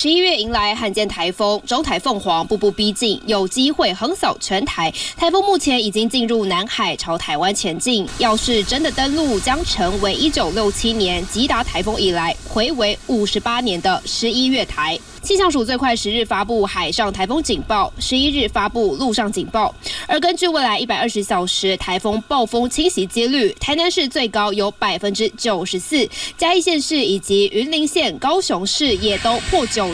11月迎来罕见台风中台凤凰，步步逼近，有机会横扫全台。台风目前已经进入南海，朝台湾前进。要是真的登陆，将成为1967年吉达台风以来睽违58年的11月台。气象署最快10日发布海上台风警报，11日发布陆上警报。而根据未来120小时台风暴风侵袭几率，台南市最高有94%，嘉义县市以及云林县、高雄市也都破90%。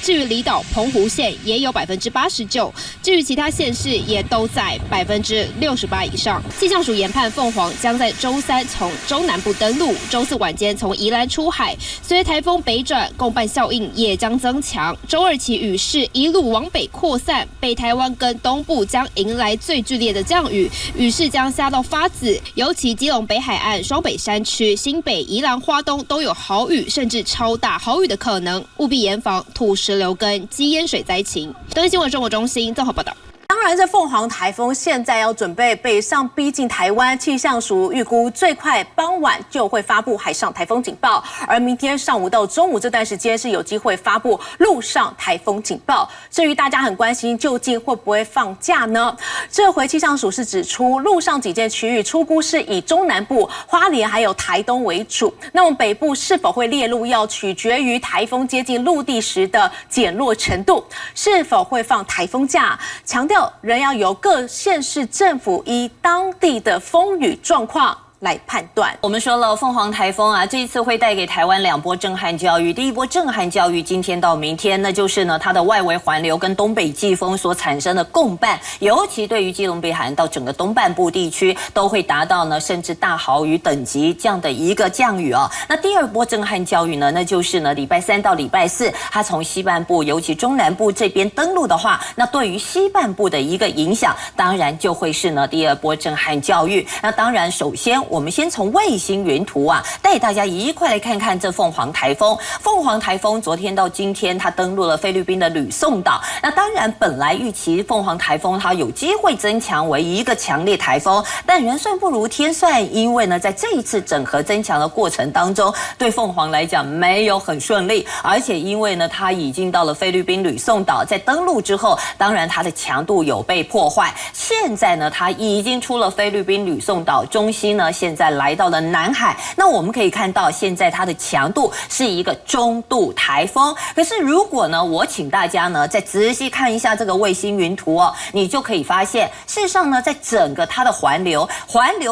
至于离岛澎湖县也有89%，至于其他县市也都在68%以上。气象署研判凤凰将在周三从中南部登陆，周四晚间从宜兰出海，随台风北转，共伴效应也将增强。周二起雨势一路往北扩散，北台湾跟东部将迎来最剧烈的降雨，雨势将下到发紫，尤其基隆北海岸、双北山区、新北、宜兰花东都有豪雨甚至超大豪雨的可能，务必严防土石流跟积淹水灾情。东森新闻生活中心综合报道。当然，这凤凰台风现在要准备北上逼近台湾，气象署预估最快傍晚就会发布海上台风警报，而明天上午到中午这段时间是有机会发布陆上台风警报。至于大家很关心，究竟会不会放假呢？这回气象署是指出，陆上几件区域初估是以中南部、花莲还有台东为主，那么北部是否会列入，要取决于台风接近陆地时的减弱程度，是否会放台风假，强调仍要由各县市政府依当地的风雨状况来判断。我们说了，凤凰台风啊，这一次会带给台湾2波震撼教育。第一波震撼教育，今天到明天，那就是呢，它的外围环流跟东北季风所产生的共伴，尤其对于基隆北海岸到整个东半部地区，都会达到呢甚至大豪雨等级这样的一个降雨哦。那第二波震撼教育呢，那就是呢礼拜3到礼拜4，它从西半部，尤其中南部这边登陆的话，那对于西半部的一个影响，当然就会是呢第二波震撼教育。那当然，首先我们先从卫星云图啊，带大家一块来看看这凤凰台风。凤凰台风昨天到今天，它登陆了菲律宾的吕宋岛。那当然，本来预期凤凰台风它有机会增强为一个强烈台风，但人算不如天算，因为呢，在这一次整合增强的过程当中，对凤凰来讲没有很顺利，而且因为呢，它已经到了菲律宾吕宋岛，在登陆之后，当然它的强度有被破坏。现在呢，它已经出了菲律宾吕宋岛中心呢，现在来到了南海。那我们可以看到，现在它的强度是一个中度台风。可是如果呢，我请大家呢再仔细看一下这个卫星云图哦，你就可以发现，事实上呢，在整个它的环流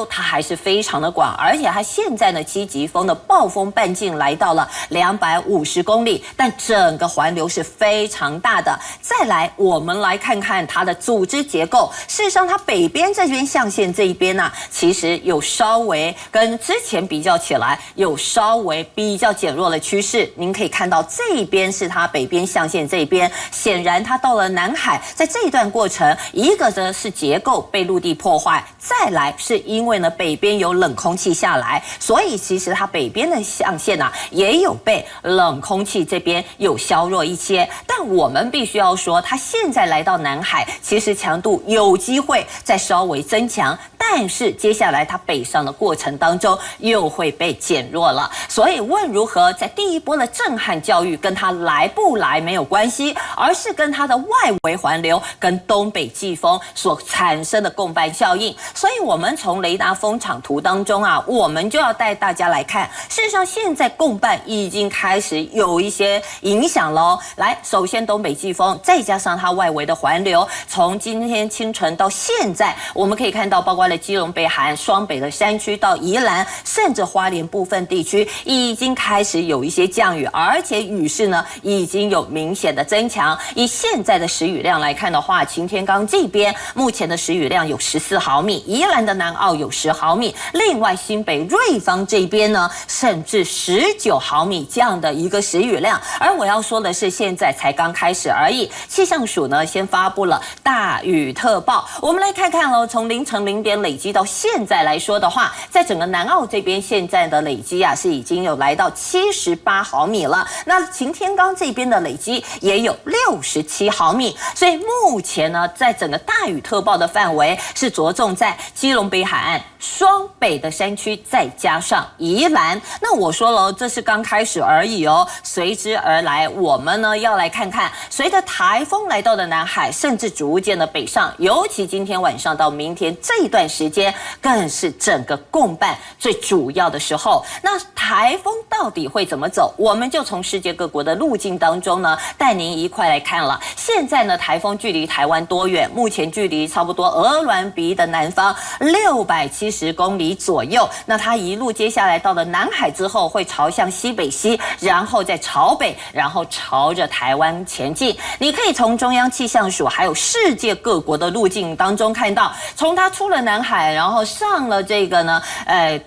它还是非常的广，而且它现在呢7级风的暴风半径来到了250公里，但整个环流是非常大的。再来，我们来看看它的组织结构。事实上，它北边这边象限这一边啊，其实有稍微跟之前比较起来，有稍微比较减弱的趋势。您可以看到这一边是它北边象限这一边，显然它到了南海，在这一段过程，一个呢是结构被陆地破坏，再来是因为呢北边有冷空气下来，所以其实它北边的象限啊也有被冷空气这边有削弱一些。但我们必须要说，它现在来到南海，其实强度有机会再稍微增强，但是接下来它北上的过程当中又会被减弱了。所以无论如何，在第一波的震撼教育跟它来不来没有关系，而是跟它的外围环流跟东北季风所产生的共伴效应。所以我们从雷达风场图当中啊，我们就要带大家来看，事实上现在共伴已经开始有一些影响咯。来，首先东北季风再加上它外围的环流，从今天清晨到现在，我们可以看到包括了基隆北海岸、双北的山区到宜兰，甚至花莲部分地区已经开始有一些降雨，而且雨势呢已经有明显的增强。以现在的时雨量来看的话，擎天岗这边目前的时雨量有14毫米，宜兰的南澳有10毫米，另外新北瑞芳这边呢甚至19毫米这样的一个时雨量。而我要说的是，现在才刚开始而已。气象署呢先发布了大雨特报，我们来看看喽，从凌晨0点累积到现在来说的话，话，在整个南澳这边现在的累积啊是已经有来到78毫米了。那擎天岗这边的累积也有67毫米，所以目前呢，在整个大雨特报的范围是着重在基隆北海岸、双北的山区，再加上宜兰。那我说了，这是刚开始而已哦。随之而来，我们呢要来看看，随着台风来到的南海，甚至逐渐的北上，尤其今天晚上到明天这一段时间，更是整个共办最主要的时候。那台风到底会怎么走？我们就从世界各国的路径当中呢，带您一块来看了。现在呢，台风距离台湾多远？目前距离差不多鹅銮鼻的南方670公里左右。那它一路接下来到了南海之后，会朝向西北西，然后再朝北，然后朝着台湾前进。你可以从中央气象署还有世界各国的路径当中看到，从它出了南海，然后上了这个呢，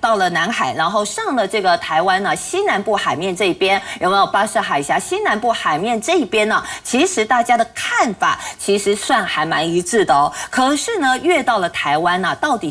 到了南海，然后上了这个台湾呢西南部海面这边，有没有巴士海峡西南部海面这边呢？其实大家的看法其实算还蛮一致的哦。可是呢，越到了台湾啊，到底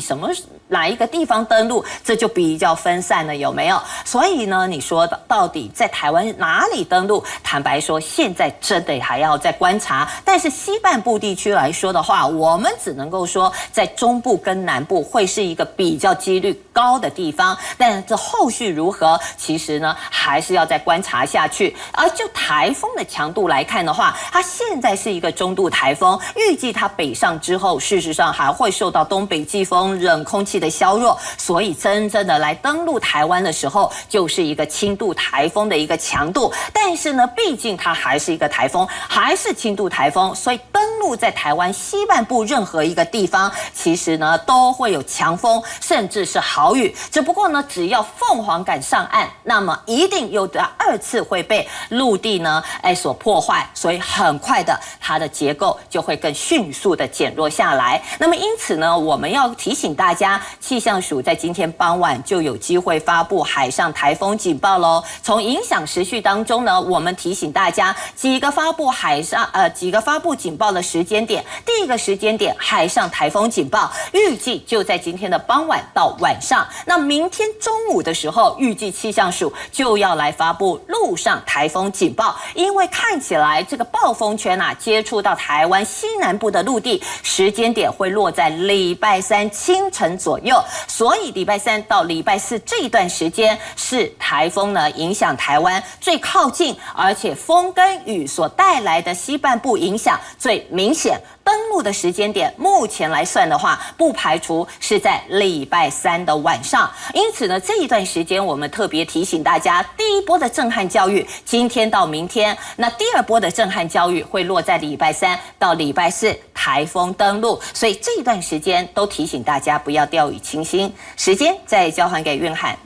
哪一个地方登陆，这就比较分散了，有没有？所以呢，你说到底在台湾哪里登陆？坦白说，现在真的还要再观察。但是西半部地区来说的话，我们只能够说，在中部跟南部会是一个比较几率高的地方。但这后续如何，其实呢还是要再观察下去。而就台风的强度来看的话，它现在是一个中度台风，预计它北上之后，事实上还会受到东北季风冷空气的削弱，所以真正的来登陆台湾的时候，就是一个轻度台风的一个强度。但是呢，毕竟它还是一个台风，还是轻度台风，所以登陆在台湾西半部任何一个地方，其实呢都会有强风，甚至是豪雨。只不过呢，只要凤凰敢上岸，那么一定有的2次会被陆地呢所破坏，所以很快的它的结构就会更迅速的减弱下来。那么因此呢，我们要提醒大家，气象署在今天傍晚就有机会发布海上台风警报喽。从影响时序当中呢，我们提醒大家几个发布警报的时间点。第一个时间点，海上台风警报预计就在今天的傍晚到晚上。那明天中午的时候，预计气象署就要来发布陆上台风警报，因为看起来这个暴风圈啊接触到台湾西南部的陆地，时间点会落在礼拜3清晨左右，所以礼拜3到礼拜4这一段时间是台风呢影响台湾最靠近，而且风跟雨所带来的西半部影响最明显。登陆的时间点，目前来算的话，不排除是在礼拜3的晚上。因此呢，这一段时间我们特别提醒大家，第一波的震撼教育今天到明天，那第2波的震撼教育会落在礼拜3到礼拜4台风登陆，所以这一段时间都提醒大家不要掉以轻心。时间再交还给韵翰。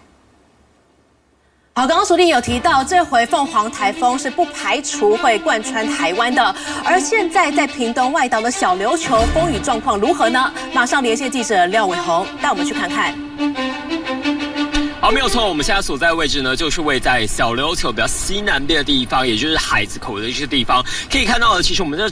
好，刚刚署理有提到，这回凤凰台风是不排除会贯穿台湾的。而现在在屏东外岛的小琉球风雨状况如何呢？马上连线记者廖伟宏，带我们去看看。好，没有错，我们现在所在的位置呢，就是位在小琉球比较西南边的地方，也就是海子口的一些地方。可以看到的，其实我们这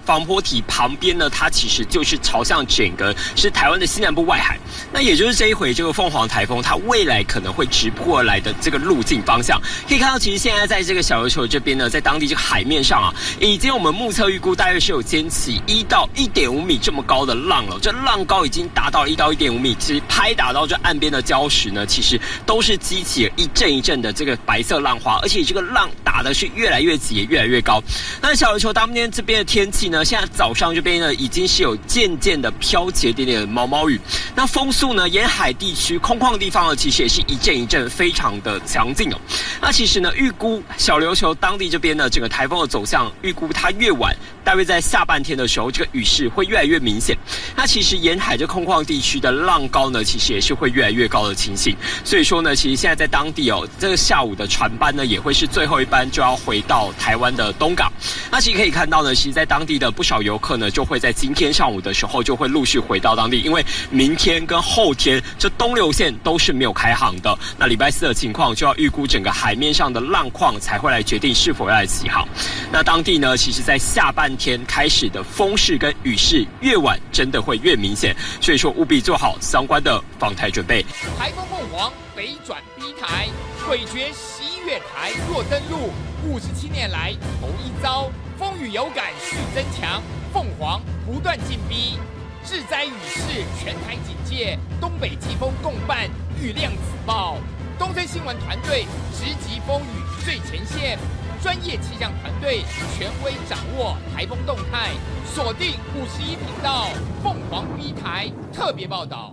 防波体旁边呢，它其实就是朝向整个是台湾的西南部外海。那也就是这一回这个凤凰台风，它未来可能会直扑而来的这个路径方向。可以看到，其实现在在这个小琉球这边呢，在当地这个海面上啊，已经我们目测预估大约是有掀起1到1.5米这么高的浪了。这浪高已经达到1到1.5米，其实拍打到这岸边的礁石呢，其实都是激起了一阵一阵的这个白色浪花，而且这个浪打的是越来越急，也越来越高。那小琉球当天这边的天气呢，现在早上这边呢已经是有渐渐的飘起一点点的毛毛雨。那风速呢，沿海地区空旷地方呢，其实也是一阵一阵非常的强劲哦。那其实呢，预估小琉球当地这边呢，整个台风的走向，预估它越晚，大约在下半天的时候，这个雨势会越来越明显。那其实沿海这空旷地区的浪高呢，其实也是会越来越高的情形。所以以说呢，其实现在在当地这个下午的船班呢，也会是最后一班就要回到台湾的东港。那其实可以看到呢，其实在当地的不少游客呢，就会在今天上午的时候就会陆续回到当地，因为明天跟后天这东流线都是没有开航的。那礼拜四的情况就要预估整个海面上的浪况才会来决定是否要来起航。那当地呢，其实在下半天开始的风势跟雨势越晚真的会越明显，所以说务必做好相关的防台准备。台风凤凰北转 B 台，诡谲11月台若登陆，57年来头一遭，风雨有感续增强，凤凰不断进逼。致灾雨势全台警戒，东北季风共办雨量子报。东森新闻团队直击风雨最前线，专业气象团队权威掌握台风动态，锁定51频道凤凰 B 台特别报道。